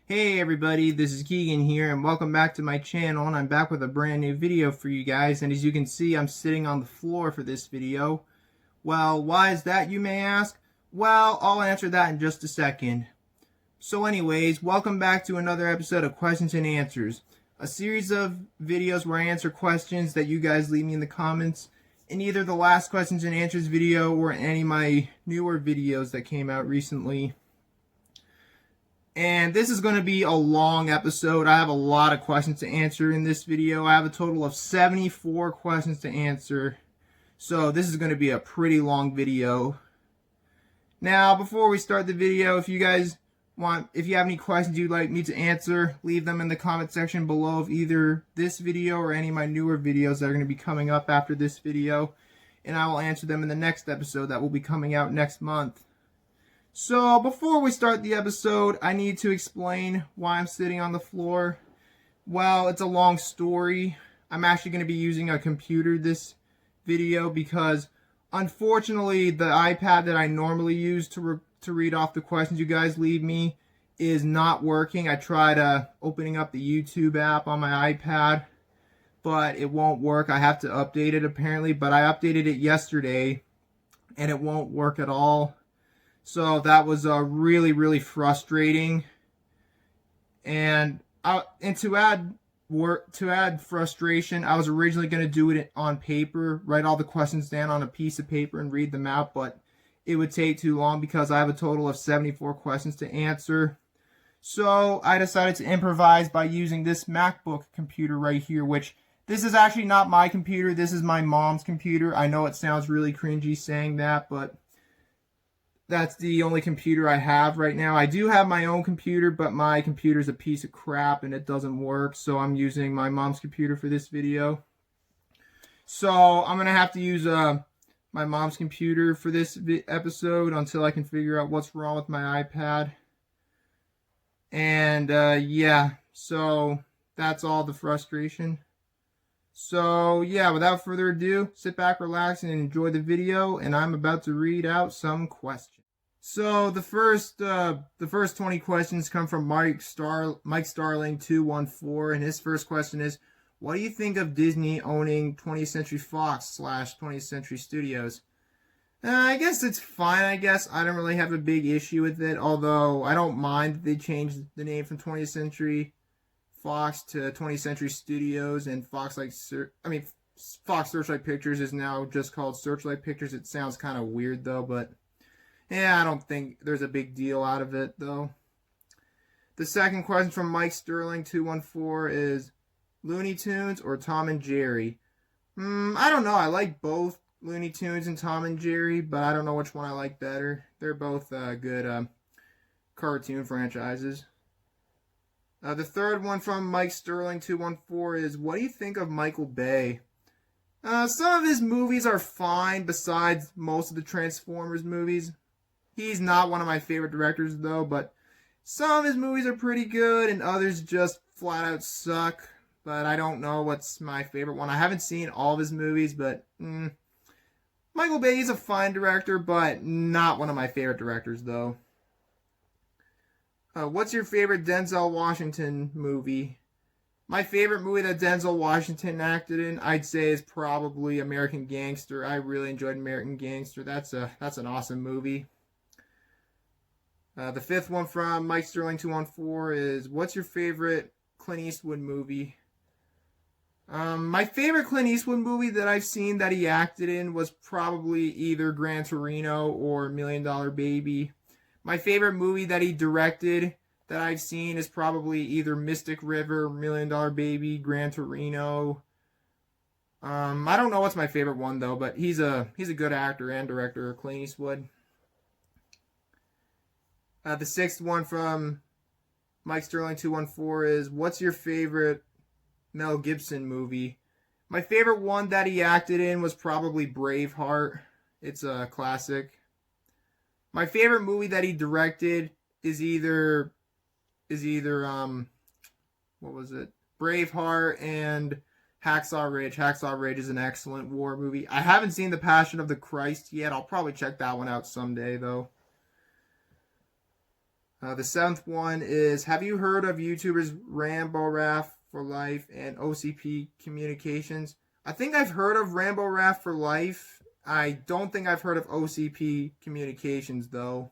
Hey everybody, this is Keegan here and welcome back to my channel, and I'm back with a brand new video for you guys. And as you can see, I'm sitting on the floor for this video. Well, why is that, you may ask? Well, I'll answer that in just a second. So anyways, welcome back to another episode of Questions and Answers, a series of videos where I answer questions that you guys leave me in the comments in either the last Questions and Answers video or any of my newer videos that came out recently. And this is going to be a long episode. I have a lot of questions to answer in this video. I have a total of 74 questions to answer. So this is going to be a pretty long video. Now, before we start the video, if you have any questions you'd like me to answer, leave them in the comment section below of either this video or any of my newer videos that are going to be coming up after this video. And I will answer them in the next episode that will be coming out next month. So, before we start the episode, I need to explain why I'm sitting on the floor. Well, it's a long story. I'm actually going to be using a computer this video because, unfortunately, the iPad that I normally use to read off the questions you guys leave me is not working. I tried opening up the YouTube app on my iPad, but it won't work. I have to update it apparently, but I updated it yesterday, and it won't work at all. So that was really, really frustrating. And to add frustration, I was originally going to do it on paper, write all the questions down on a piece of paper and read them out, but it would take too long because I have a total of 74 questions to answer. So I decided to improvise by using this MacBook computer right here, which this is actually not my computer. This is my mom's computer. I know it sounds really cringy saying that, but that's the only computer I have right now. I do have my own computer, but my computer's a piece of crap and it doesn't work, so I'm using my mom's computer for this video. So I'm going to have to use my mom's computer for this episode until I can figure out what's wrong with my iPad. And yeah, so that's all the frustration. So yeah, without further ado, sit back, relax, and enjoy the video, and I'm about to read out some questions. So the first 20 questions come from Mike Starling 214, and his first question is, what do you think of Disney owning 20th Century Fox / 20th Century Studios? I guess it's fine, I guess. I don't really have a big issue with it, although I don't mind that they changed the name from 20th Century Fox to 20th Century Studios, and Fox Searchlight Pictures is now just called Searchlight Pictures. It sounds kind of weird though, but yeah, I don't think there's a big deal out of it though. The second question from Mike Sterling 214 is Looney Tunes or Tom and Jerry? I don't know. I like both Looney Tunes and Tom and Jerry, but I don't know which one I like better. They're both good cartoon franchises. The third one from Mike Sterling 214 is, what do you think of Michael Bay? Some of his movies are fine besides most of the Transformers movies. He's not one of my favorite directors though, but some of his movies are pretty good and others just flat out suck. But I don't know what's my favorite one. I haven't seen all of his movies, but Michael Bay is a fine director, but not one of my favorite directors though. What's your favorite Denzel Washington movie? My favorite movie that Denzel Washington acted in, I'd say, is probably American Gangster. I really enjoyed American Gangster. That's an awesome movie. The fifth one from Mike Sterling 214 is, what's your favorite Clint Eastwood movie? My favorite Clint Eastwood movie that I've seen that he acted in was probably either Gran Torino or $1 Million Baby. My favorite movie that he directed that I've seen is probably either Mystic River, $1 Million Baby, Gran Torino. I don't know what's my favorite one though, but he's a good actor and director, Clint Eastwood. The sixth one from Mike Sterling 214 is, what's your favorite Mel Gibson movie? My favorite one that he acted in was probably Braveheart. It's a classic. My favorite movie that he directed is either what was it? Braveheart and Hacksaw Ridge. Hacksaw Ridge is an excellent war movie. I haven't seen The Passion of the Christ yet. I'll probably check that one out someday though. The seventh one is, have you heard of YouTubers Rambo Raff for Life and OCP Communications? I think I've heard of Rambo Raff for Life. I don't think I've heard of OCP Communications, though.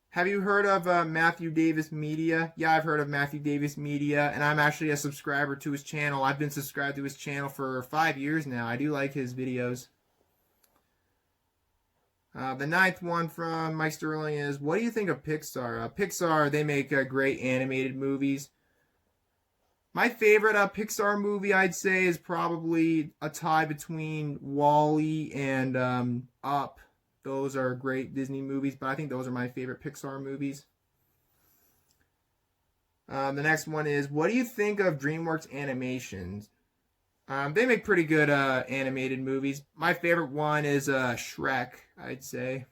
Have you heard of Matthew Davis Media? Yeah, I've heard of Matthew Davis Media, and I'm actually a subscriber to his channel. I've been subscribed to his channel for 5 years now. I do like his videos. The ninth one from Mike Sterling is, what do you think of Pixar? Pixar, they make great animated movies. My favorite Pixar movie, I'd say, is probably a tie between WALL-E and Up. Those are great Disney movies, but I think those are my favorite Pixar movies. The next one is, what do you think of DreamWorks animations? They make pretty good animated movies. My favorite one is Shrek, I'd say.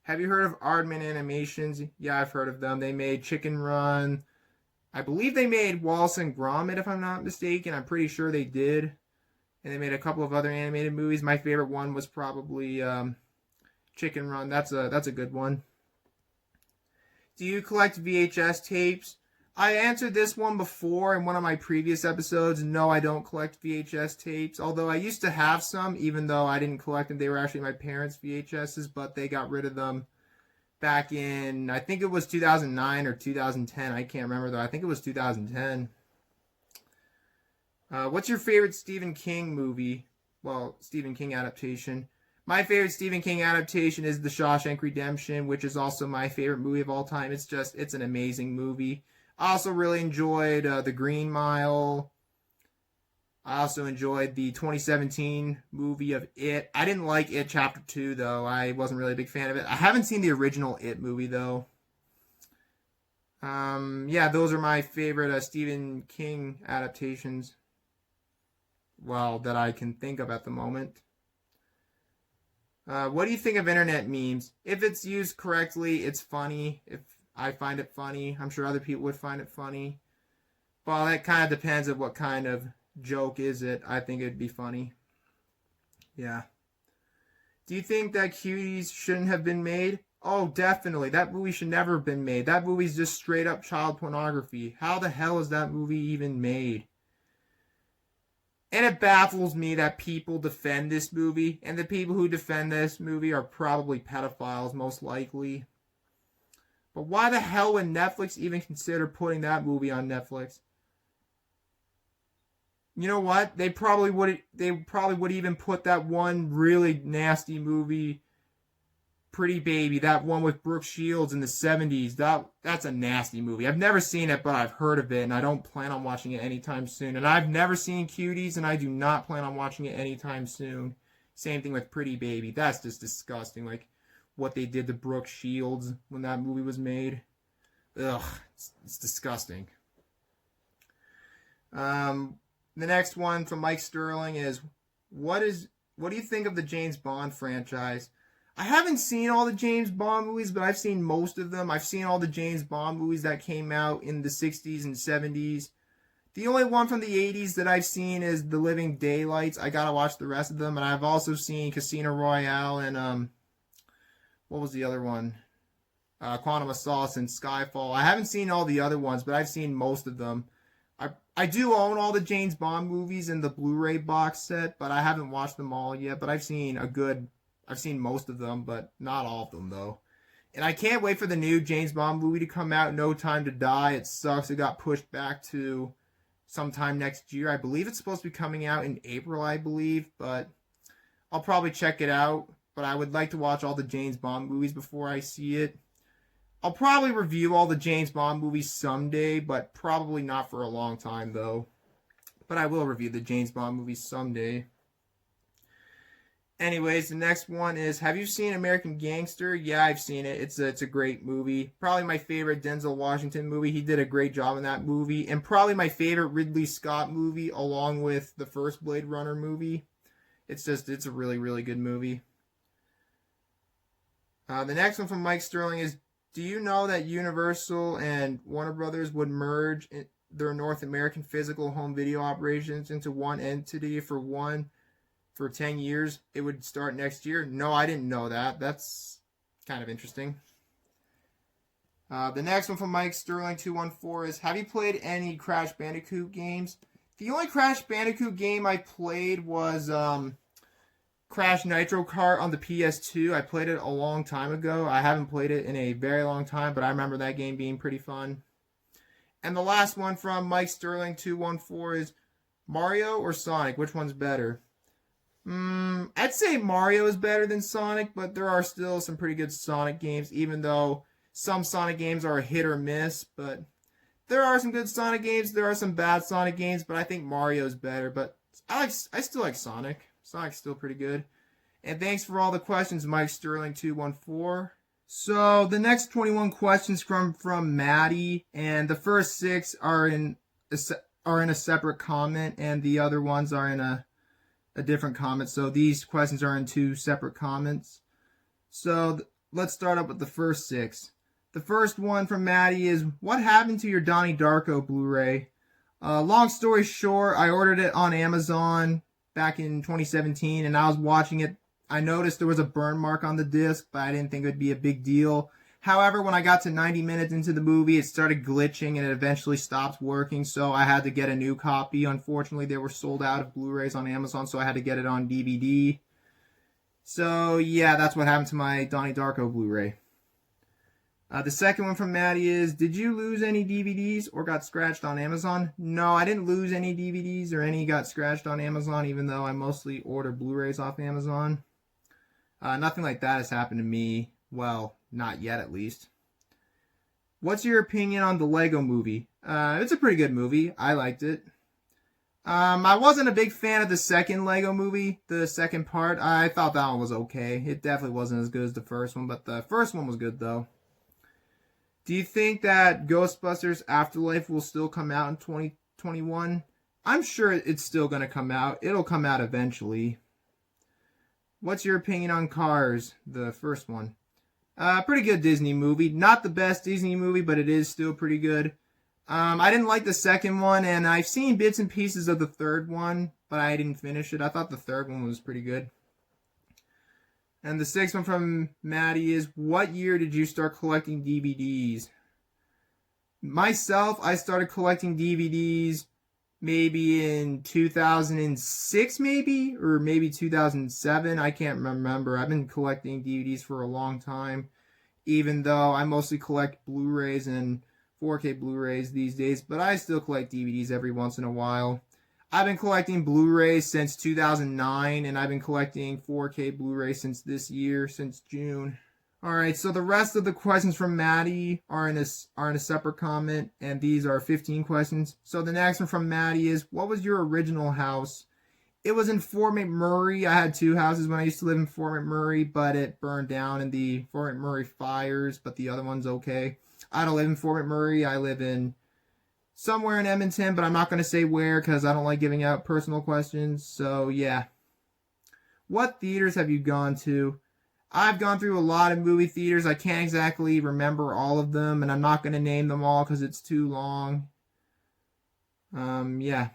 Have you heard of Aardman Animations? Yeah, I've heard of them. They made Chicken Run. I believe they made Wallace and Gromit, if I'm not mistaken. I'm pretty sure they did. And they made a couple of other animated movies. My favorite one was probably Chicken Run. That's a good one. Do you collect VHS tapes? I answered this one before in one of my previous episodes. No, I don't collect VHS tapes. Although I used to have some, even though I didn't collect them. They were actually my parents' VHSs, but they got rid of them back in, I think it was 2009 or 2010. I can't remember, though. I think it was 2010. What's your favorite Stephen King movie? Well, Stephen King adaptation. My favorite Stephen King adaptation is The Shawshank Redemption, which is also my favorite movie of all time. It's an amazing movie. I also really enjoyed The Green Mile. I also enjoyed the 2017 movie of It. I didn't like It Chapter 2, though. I wasn't really a big fan of it. I haven't seen the original It movie, though. Yeah, those are my favorite Stephen King adaptations. Well, that I can think of at the moment. What do you think of internet memes? If it's used correctly, it's funny. If I find it funny, I'm sure other people would find it funny. Well, that kind of depends on what kind of joke is it. I think it'd be funny. Yeah. Do you think that Cuties shouldn't have been made? Oh, definitely. That movie should never have been made. That movie's just straight up child pornography. How the hell is that movie even made? And it baffles me that people defend this movie. And the people who defend this movie are probably pedophiles, most likely. But why the hell would Netflix even consider putting that movie on Netflix? You know what? They probably would even put that one really nasty movie, Pretty Baby, that one with Brooke Shields in the 70s. That's a nasty movie. I've never seen it, but I've heard of it, and I don't plan on watching it anytime soon. And I've never seen Cuties, and I do not plan on watching it anytime soon. Same thing with Pretty Baby. That's just disgusting. Like what they did to Brooke Shields when that movie was made. Ugh, it's disgusting. The next one from Mike Sterling is, what do you think of the James Bond franchise? I haven't seen all the James Bond movies, but I've seen most of them. I've seen all the James Bond movies that came out in the 60s and 70s. The only one from the 80s that I've seen is The Living Daylights. I gotta watch the rest of them. And I've also seen Casino Royale and, what was the other one? Quantum of Solace and Skyfall. I haven't seen all the other ones, but I've seen most of them. I do own all the James Bond movies in the Blu-ray box set, but I haven't watched them all yet. But I've seen most of them, but not all of them, though. And I can't wait for the new James Bond movie to come out, No Time to Die. It sucks. It got pushed back to sometime next year. I believe it's supposed to be coming out in April, I believe. But I'll probably check it out. But I would like to watch all the James Bond movies before I see it. I'll probably review all the James Bond movies someday, but probably not for a long time, though. But I will review the James Bond movies someday. Anyways, the next one is, have you seen American Gangster? Yeah, I've seen it. It's a great movie. Probably my favorite Denzel Washington movie. He did a great job in that movie. And probably my favorite Ridley Scott movie, along with the first Blade Runner movie. It's a really, really good movie. The next one from Mike Sterling is, do you know that Universal and Warner Brothers would merge their North American physical home video operations into one entity for 10 years? It would start next year. No, I didn't know that. That's kind of interesting. The next one from Mike Sterling 214 is, have you played any Crash Bandicoot games? The only Crash Bandicoot game I played was Crash Nitro Kart on the PS2. I played it a long time ago. I haven't played it in a very long time, but I remember that game being pretty fun. And the last one from Mike Sterling 214 is, Mario or Sonic? Which one's better? I'd say Mario is better than Sonic, but there are still some pretty good Sonic games, even though some Sonic games are a hit or miss. But there are some good Sonic games, there are some bad Sonic games, but I think Mario's better. But I still like Sonic. Sonic's still pretty good. And thanks for all the questions, Mike Sterling 214. So the next 21 questions from Matty, and the first 6 are in a separate comment, and the other ones are in a different comment. So these questions are in 2 separate comments. So let's start up with the first 6. The first one from Matty is, what happened to your Donnie Darko Blu-ray? Long story short, I ordered it on Amazon back in 2017, and I was watching it. I noticed there was a burn mark on the disc, but I didn't think it would be a big deal. However, when I got to 90 minutes into the movie, it started glitching and it eventually stopped working, so I had to get a new copy. Unfortunately, they were sold out of Blu-rays on Amazon, so I had to get it on DVD. So, yeah, that's what happened to my Donnie Darko Blu-ray. The second one from Matty is, did you lose any DVDs or got scratched on Amazon? No, I didn't lose any DVDs or any got scratched on Amazon, even though I mostly order Blu-rays off Amazon. Nothing like that has happened to me. Well, not yet at least. What's your opinion on the Lego movie? It's a pretty good movie. I liked it. I wasn't a big fan of the second Lego movie, the second part. I thought that one was okay. It definitely wasn't as good as the first one, but the first one was good though. Do you think that Ghostbusters Afterlife will still come out in 2021? I'm sure it's still going to come out. It'll come out eventually. What's your opinion on Cars, the first one? Pretty good Disney movie. Not the best Disney movie, but it is still pretty good. I didn't like the second one, and I've seen bits and pieces of the third one, but I didn't finish it. I thought the third one was pretty good. And the sixth one from Matty is, what year did you start collecting DVDs? Myself, I started collecting DVDs maybe in 2006 maybe, or maybe 2007. I can't remember. I've been collecting DVDs for a long time, even though I mostly collect Blu-rays and 4K Blu-rays these days, but I still collect DVDs every once in a while. I've been collecting Blu-rays since 2009, and I've been collecting 4K Blu-rays since this year, since June. Alright, so the rest of the questions from Matty are in a separate comment, and these are 15 questions. So the next one from Matty is, what was your original house? It was in Fort McMurray. I had 2 houses when I used to live in Fort McMurray, but it burned down in the Fort McMurray fires, but the other one's okay. I don't live in Fort McMurray. I live in somewhere in Edmonton, but I'm not going to say where because I don't like giving out personal questions. So, yeah. What theaters have you gone to? I've gone through a lot of movie theaters. I can't exactly remember all of them, and I'm not going to name them all because it's too long. Yeah.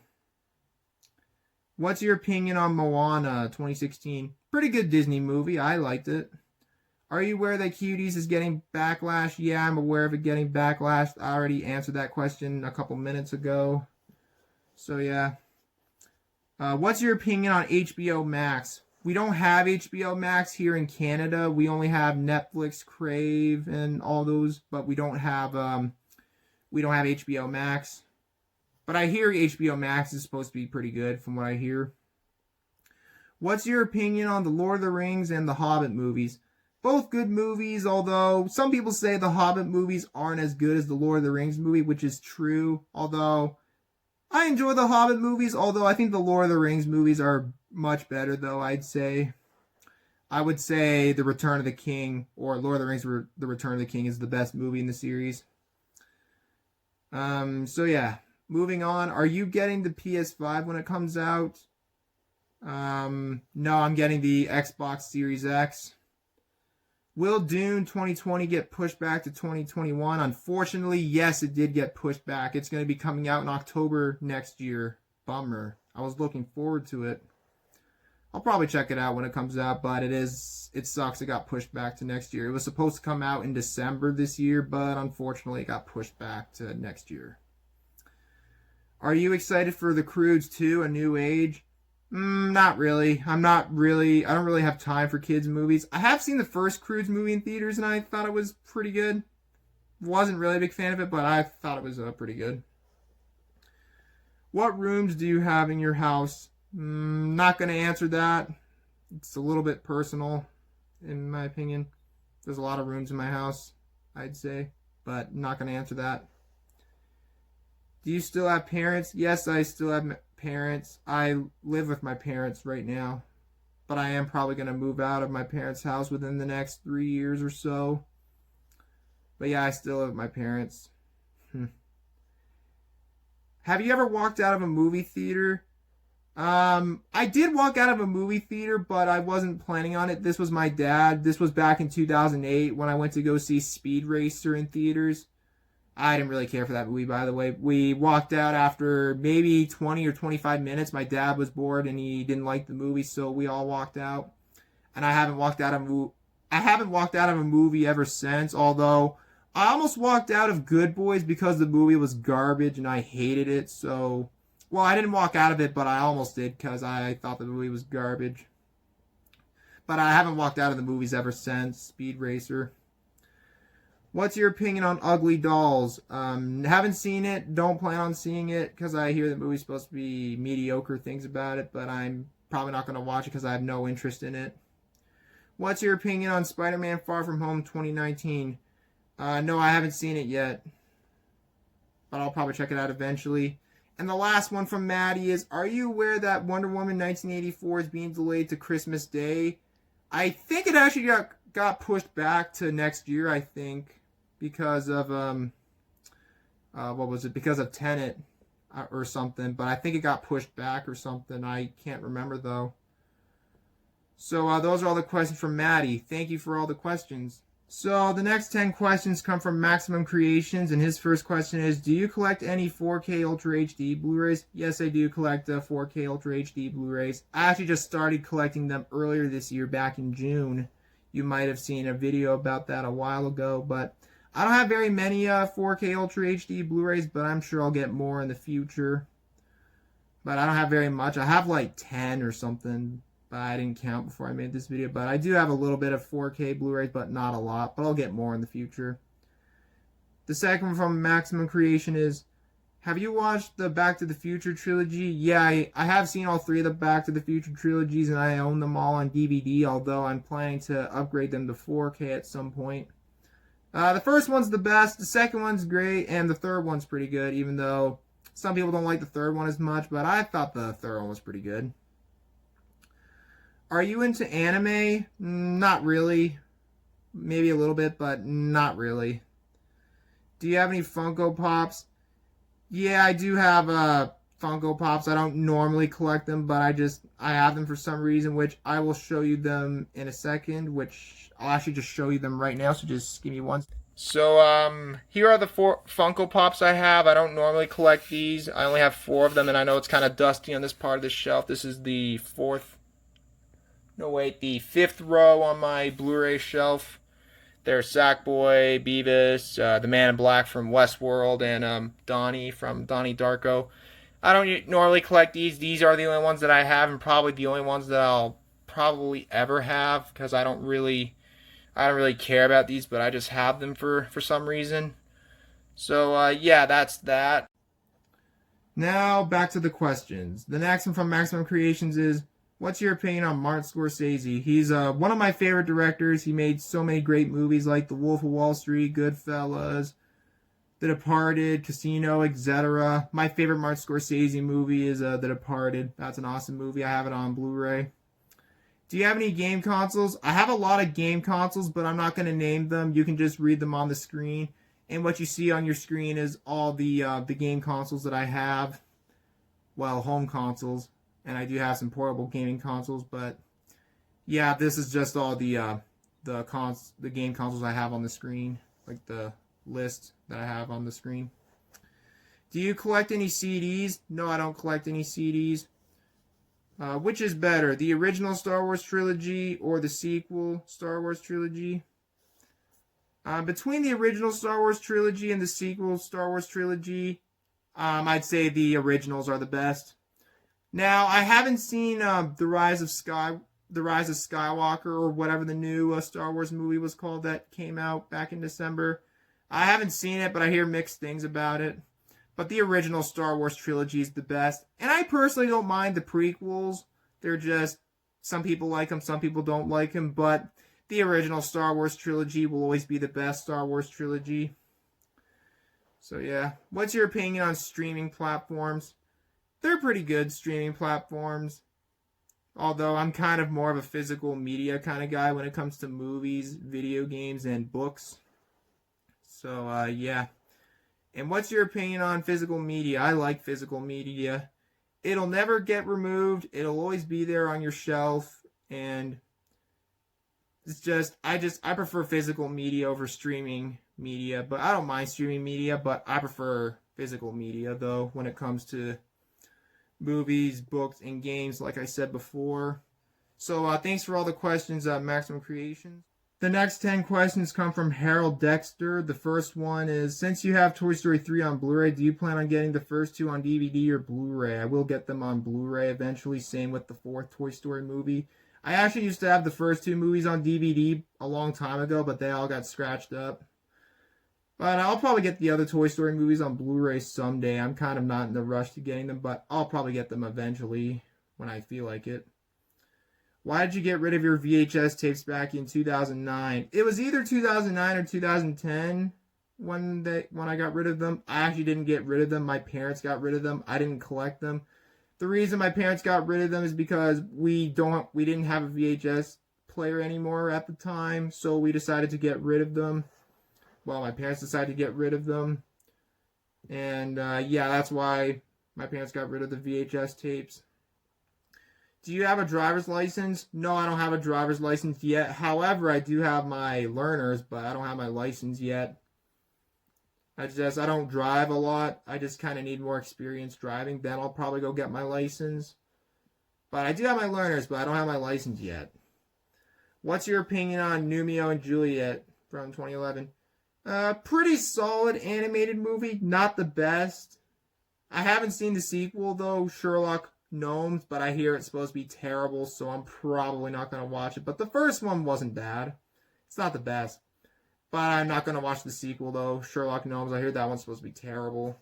What's your opinion on Moana 2016? Pretty good Disney movie. I liked it. Are you aware that Cuties is getting backlash? Yeah, I'm aware of it getting backlash. I already answered that question a couple minutes ago. So, yeah. What's your opinion on HBO Max? We don't have HBO Max here in Canada. We only have Netflix, Crave, and all those, but we don't have HBO Max. But I hear HBO Max is supposed to be pretty good from what I hear. What's your opinion on the Lord of the Rings and the Hobbit movies? Both good movies, although some people say the Hobbit movies aren't as good as the Lord of the Rings movie, which is true. Although, I enjoy the Hobbit movies, although I think the Lord of the Rings movies are much better, though, I'd say. I would say The Return of the King, or Lord of the Rings, The Return of the King is the best movie in the series. So yeah, moving on. Are you getting the PS5 when it comes out? No, I'm getting the Xbox Series X. Will Dune 2020 get pushed back to 2021? Unfortunately, yes, it did get pushed back. It's going to be coming out in October next year. Bummer. I was looking forward to it. I'll probably check it out when it comes out, but it sucks it got pushed back to next year. It was supposed to come out in December this year, but unfortunately it got pushed back to next year. Are you excited for The Croods 2, A New Age? Not really. I don't really have time for kids movies. I have seen the first Croods movie in theaters and I thought it was pretty good. Wasn't really a big fan of it, but I thought it was pretty good. What rooms do you have in your house? Not going to answer that. It's a little bit personal, in my opinion. There's a lot of rooms in my house, I'd say, but not going to answer that. Do you still have parents? Yes, I still have parents. I live with my parents right now, but I am probably going to move out of my parents' house within the next 3 years or so. But yeah, I still live with my parents. Have you ever walked out of a movie theater? I did walk out of a movie theater, but I wasn't planning on it. This was my dad. This was back in 2008 when I went to go see Speed Racer in theaters. I didn't really care for that movie, by the way. We walked out after maybe 20 or 25 minutes. My dad was bored and he didn't like the movie, so we all walked out. And I haven't walked out of a movie ever since, although I almost walked out of Good Boys because the movie was garbage and I hated it. So, well, I didn't walk out of it, but I almost did because I thought the movie was garbage. But I haven't walked out of the movies ever since Speed Racer. What's your opinion on Ugly Dolls? Haven't seen it. Don't plan on seeing it because I hear the movie's supposed to be mediocre things about it, but I'm probably not going to watch it because I have no interest in it. What's your opinion on Spider-Man Far From Home 2019? No, I haven't seen it yet, but I'll probably check it out eventually. And the last one from Matty is, are you aware that Wonder Woman 1984 is being delayed to Christmas Day? I think it actually got pushed back to next year, I think, because of, what was it? Because of Tenet or something, but I think it got pushed back or something. I can't remember, though. So those are all the questions from Matty. Thank you for all the questions. So the next 10 questions come from Maximum Creations, and his first question is, do you collect any 4K Ultra HD Blu-rays? Yes, I do collect 4K Ultra HD Blu-rays. I actually just started collecting them earlier this year, back in June. You might have seen a video about that a while ago, but I don't have very many 4K Ultra HD Blu-rays, but I'm sure I'll get more in the future. But I don't have very much. I have like 10 or something. I didn't count before I made this video, but I do have a little bit of 4K Blu-rays, but not a lot, but I'll get more in the future. The second one from Maximum Creation is, have you watched the Back to the Future trilogy? Yeah, I have seen all 3 of the Back to the Future trilogies, and I own them all on DVD, although I'm planning to upgrade them to 4K at some point. The first one's the best, the second one's great, and the third one's pretty good, even though some people don't like the third one as much, but I thought the third one was pretty good. Are you into anime? Not really. Maybe a little bit, but not really. Do you have any Funko Pops? Yeah, I do have Funko Pops. I don't normally collect them, but I have them for some reason, which I will show you them in a second, which I'll actually just show you them right now, so just give me one. So, here are the 4 Funko Pops I have. I don't normally collect these. I only have 4 of them, and I know it's kind of dusty on this part of the shelf. This is the the 5th row on my Blu-ray shelf. There's Sackboy, Beavis, the Man in Black from Westworld, and Donnie from Donnie Darko. I don't normally collect these. These are the only ones that I have, and probably the only ones that I'll probably ever have, because I don't really care about these, but I just have them for some reason. So yeah, that's that. Now back to the questions. The next one from Maximum Creations is, what's your opinion on Martin Scorsese? He's one of my favorite directors. He made so many great movies like The Wolf of Wall Street, Goodfellas, The Departed, Casino, etc. My favorite Martin Scorsese movie is The Departed. That's an awesome movie. I have it on Blu-ray. Do you have any game consoles? I have a lot of game consoles, but I'm not going to name them. You can just read them on the screen. And what you see on your screen is all the game consoles that I have. Well, home consoles. And I do have some portable gaming consoles, but yeah, this is just all the game consoles I have on the screen, like the list that I have on the screen. Do you collect any CDs? No, I don't collect any CDs. Which is better, the original Star Wars trilogy or the sequel Star Wars trilogy? Between the original Star Wars trilogy and the sequel Star Wars trilogy, I'd say the originals are the best. Now, I haven't seen the Rise of Skywalker, or whatever the new Star Wars movie was called that came out back in December. I haven't seen it, but I hear mixed things about it. But the original Star Wars trilogy is the best. And I personally don't mind the prequels. They're just, some people like them, some people don't like them. But the original Star Wars trilogy will always be the best Star Wars trilogy. So yeah. What's your opinion on streaming platforms? They're pretty good, streaming platforms. Although I'm kind of more of a physical media kind of guy when it comes to movies, video games, and books. So yeah. And what's your opinion on physical media? I like physical media. It'll never get removed. It'll always be there on your shelf. And it's just, I prefer physical media over streaming media. But I don't mind streaming media, but I prefer physical media, though, when it comes to movies, books, and games, like I said before. So thanks for all the questions, Maximum Creations. The next 10 questions come from Harold Dexter. The first one is, since you have Toy Story 3 on Blu-ray, do you plan on getting the first two on DVD or Blu-ray? I will get them on Blu-ray eventually, same with the fourth Toy Story movie. I actually used to have the first two movies on DVD a long time ago, but they all got scratched up. But I'll probably get the other Toy Story movies on Blu-ray someday. I'm kind of not in the rush to getting them, but I'll probably get them eventually when I feel like it. Why did you get rid of your VHS tapes back in 2009? It was either 2009 or 2010 when I got rid of them. I actually didn't get rid of them. My parents got rid of them. I didn't collect them. The reason my parents got rid of them is because we didn't have a VHS player anymore at the time, so we decided to get rid of them. Well, my parents decided to get rid of them. And yeah, that's why my parents got rid of the VHS tapes. Do you have a driver's license? No, I don't have a driver's license yet. However, I do have my learners, but I don't have my license yet. I don't drive a lot. I just kind of need more experience driving. Then I'll probably go get my license. But I do have my learners, but I don't have my license yet. What's your opinion on Numeo and Juliet from 2011? Pretty solid animated movie. Not the best. I haven't seen the sequel, though, Sherlock Gnomes, but I hear it's supposed to be terrible, so I'm probably not going to watch it. But the first one wasn't bad. It's not the best. But I'm not going to watch the sequel, though. Sherlock Gnomes, I hear that one's supposed to be terrible.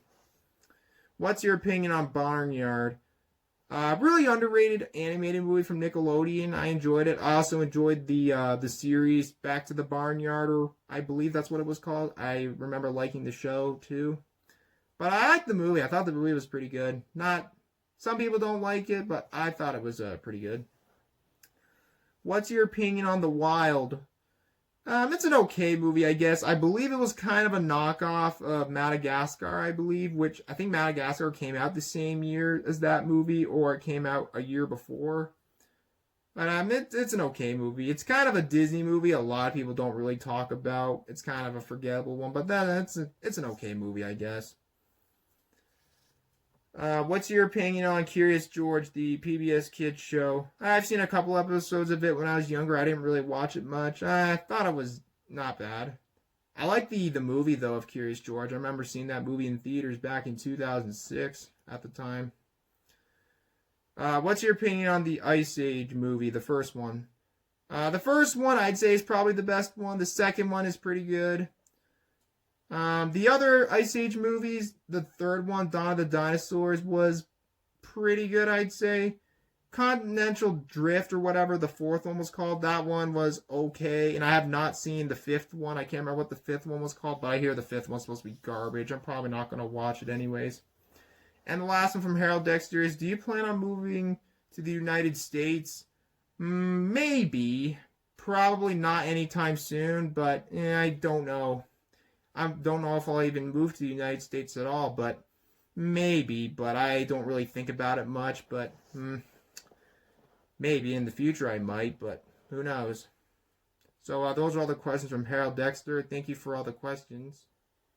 What's your opinion on Barnyard? Really underrated animated movie from Nickelodeon. I enjoyed it. I also enjoyed the series Back to the Barnyard, or I believe that's what it was called. I remember liking the show, too. But I liked the movie. I thought the movie was pretty good. Some people don't like it, but I thought it was pretty good. What's your opinion on The Wild? It's an okay movie, I guess. I believe it was kind of a knockoff of Madagascar, I believe, which I think Madagascar came out the same year as that movie, or it came out a year before. But it's an okay movie. It's kind of a Disney movie a lot of people don't really talk about. It's kind of a forgettable one, but then it's an okay movie, I guess. What's your opinion on Curious George, the PBS Kids show? I've seen a couple episodes of it when I was younger. I didn't really watch it much. I thought it was not bad. I like the movie, though, of Curious George. I remember seeing that movie in theaters back in 2006 at the time. What's your opinion on the Ice Age movie, the first one? The first one, I'd say, is probably the best one. The second one is pretty good. The other Ice Age movies, the third one, Dawn of the Dinosaurs, was pretty good, I'd say. Continental Drift, or whatever the fourth one was called, that one was okay. And I have not seen the fifth one. I can't remember what the fifth one was called, but I hear the fifth one's supposed to be garbage. I'm probably not going to watch it anyways. And the last one from Harold Dexter is, do you plan on moving to the United States? Maybe. Probably not anytime soon, but I don't know. I don't know if I'll even move to the United States at all, but maybe. But I don't really think about it much, but maybe in the future I might, but who knows. So those are all the questions from Harold Dexter. Thank you for all the questions.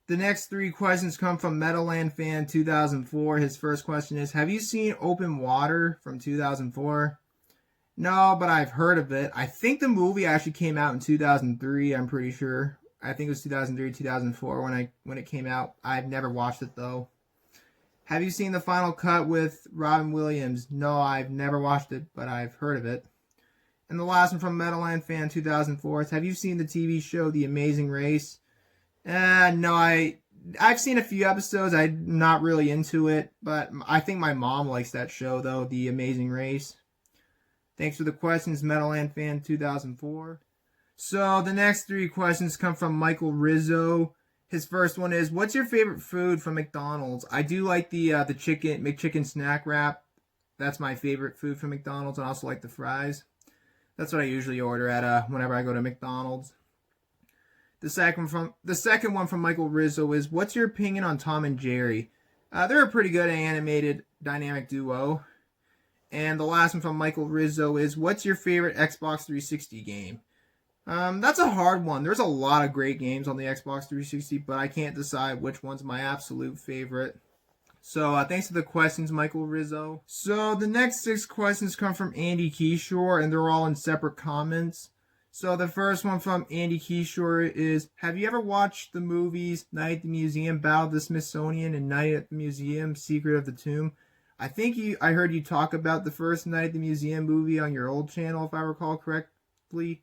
The next 3 questions come from MetallandFan2004. His first question is, have you seen Open Water from 2004? No, but I've heard of it. I think the movie actually came out in 2003, I'm pretty sure. I think it was 2003, 2004 when it came out. I've never watched it though. Have you seen the final cut with Robin Williams? No, I've never watched it, but I've heard of it. And the last one from MetallandFan2004 is, have you seen the TV show The Amazing Race? No, I've seen a few episodes. I'm not really into it, but I think my mom likes that show though, The Amazing Race. Thanks for the questions, MetallandFan2004. So the next 3 questions come from Michael Rizzo. His first one is, what's your favorite food from McDonald's? I do like the McChicken snack wrap. That's my favorite food from McDonald's, and I also like the fries. That's what I usually order at whenever I go to McDonald's. The second one from Michael Rizzo is, what's your opinion on Tom and Jerry? They're a pretty good animated dynamic duo. And the last one from Michael Rizzo is, what's your favorite Xbox 360 game? That's a hard one. There's a lot of great games on the Xbox 360, but I can't decide which one's my absolute favorite. So, thanks for the questions, Michael Rizzo. So, the next 6 questions come from Andy Kishore, and they're all in separate comments. So, the first one from Andy Kishore is, have you ever watched the movies Night at the Museum, Battle of the Smithsonian, and Night at the Museum, Secret of the Tomb? I think I heard you talk about the first Night at the Museum movie on your old channel, if I recall correctly.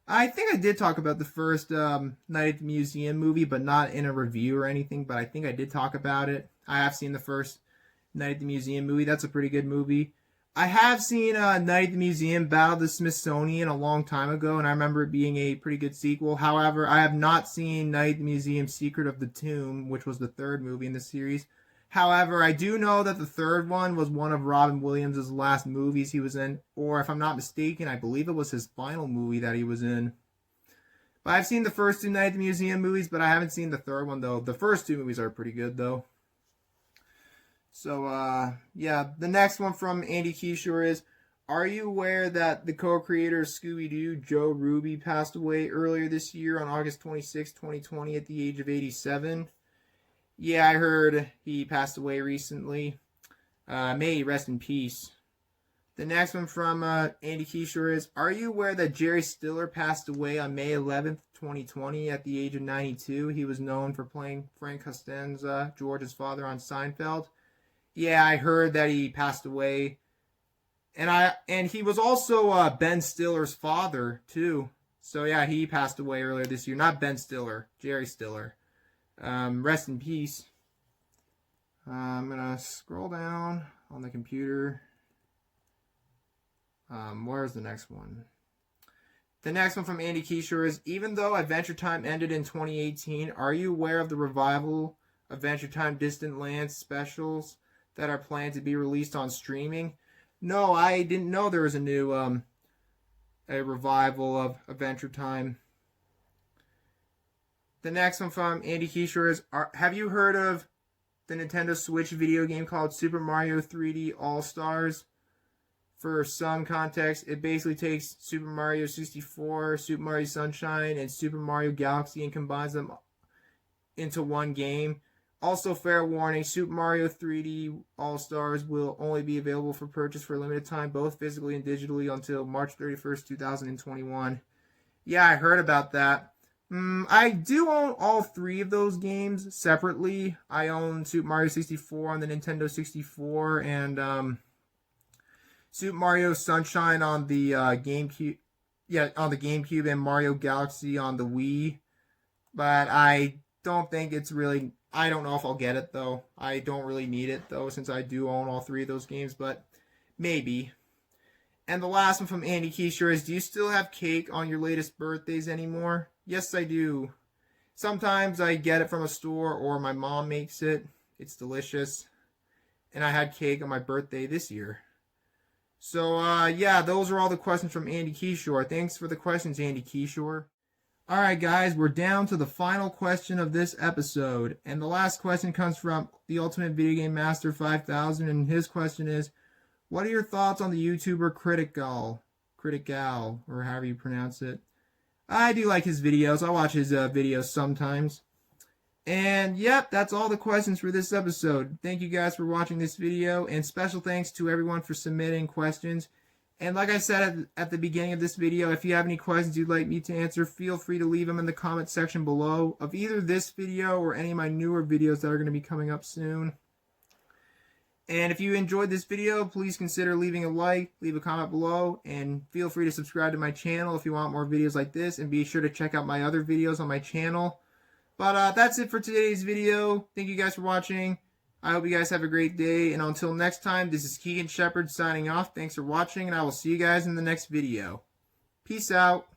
I think I did talk about the first Night at the Museum movie, but not in a review or anything, but I think I did talk about it. I have seen the first Night at the Museum movie. That's a pretty good movie. I have seen Night at the Museum, Battle of the Smithsonian a long time ago, and I remember it being a pretty good sequel. However, I have not seen Night at the Museum, Secret of the Tomb, which was the 3rd movie in the series. However, I do know that the 3rd one was one of Robin Williams' last movies he was in, or if I'm not mistaken, I believe it was his final movie that he was in. But I've seen the first 2 Night at the Museum movies, but I haven't seen the 3rd one, though. The first 2 movies are pretty good, though. So, yeah, the next one from Andy Kishore is, are you aware that the co-creator of Scooby-Doo, Joe Ruby, passed away earlier this year on August 26, 2020 at the age of 87? Yeah, I heard he passed away recently. May he rest in peace. The next one from Andy Kishore is, are you aware that Jerry Stiller passed away on May 11th, 2020 at the age of 92? He was known for playing Frank Costanza, George's father on Seinfeld. Yeah, I heard that he passed away. And he was also Ben Stiller's father, too. So yeah, he passed away earlier this year. Not Ben Stiller, Jerry Stiller. Rest in peace. I'm going to scroll down on the computer. Where's the next one? The next one from Andy Kishore is, even though Adventure Time ended in 2018, are you aware of the revival Adventure Time Distant Lands specials that are planned to be released on streaming? No, I didn't know there was a new a revival of Adventure Time. The next one from Andy Kishore is, have you heard of the Nintendo Switch video game called Super Mario 3D All-Stars? For some context, it basically takes Super Mario 64, Super Mario Sunshine, and Super Mario Galaxy and combines them into one game. Also, fair warning, Super Mario 3D All-Stars will only be available for purchase for a limited time, both physically and digitally, until March 31st, 2021. Yeah, I heard about that. I do own all 3 of those games separately. I own Super Mario 64 on the Nintendo 64 and Super Mario Sunshine on the GameCube. Yeah, on the GameCube, and Mario Galaxy on the Wii. But I don't think it's really... I don't know if I'll get it, though. I don't really need it, though, since I do own all 3 of those games, but maybe. And the last one from Andy Kishore is, do you still have cake on your latest birthdays anymore? Yes, I do. Sometimes I get it from a store or my mom makes it. It's delicious. And I had cake on my birthday this year. So, yeah, those are all the questions from Andy Kishore. Thanks for the questions, Andy Kishore. Alright, guys, we're down to the final question of this episode. And the last question comes from TheUltimate VideoGameMaster5000. And his question is, what are your thoughts on the YouTuber Critical, or however you pronounce it? I do like his videos. I watch his videos sometimes. And yep, that's all the questions for this episode. Thank you guys for watching this video, and special thanks to everyone for submitting questions. And like I said at the beginning of this video, if you have any questions you'd like me to answer, feel free to leave them in the comment section below of either this video or any of my newer videos that are going to be coming up soon. And if you enjoyed this video, please consider leaving a like, leave a comment below, and feel free to subscribe to my channel if you want more videos like this, and be sure to check out my other videos on my channel. But that's it for today's video. Thank you guys for watching. I hope you guys have a great day. And until next time, this is Keegan Shepard signing off. Thanks for watching, and I will see you guys in the next video. Peace out.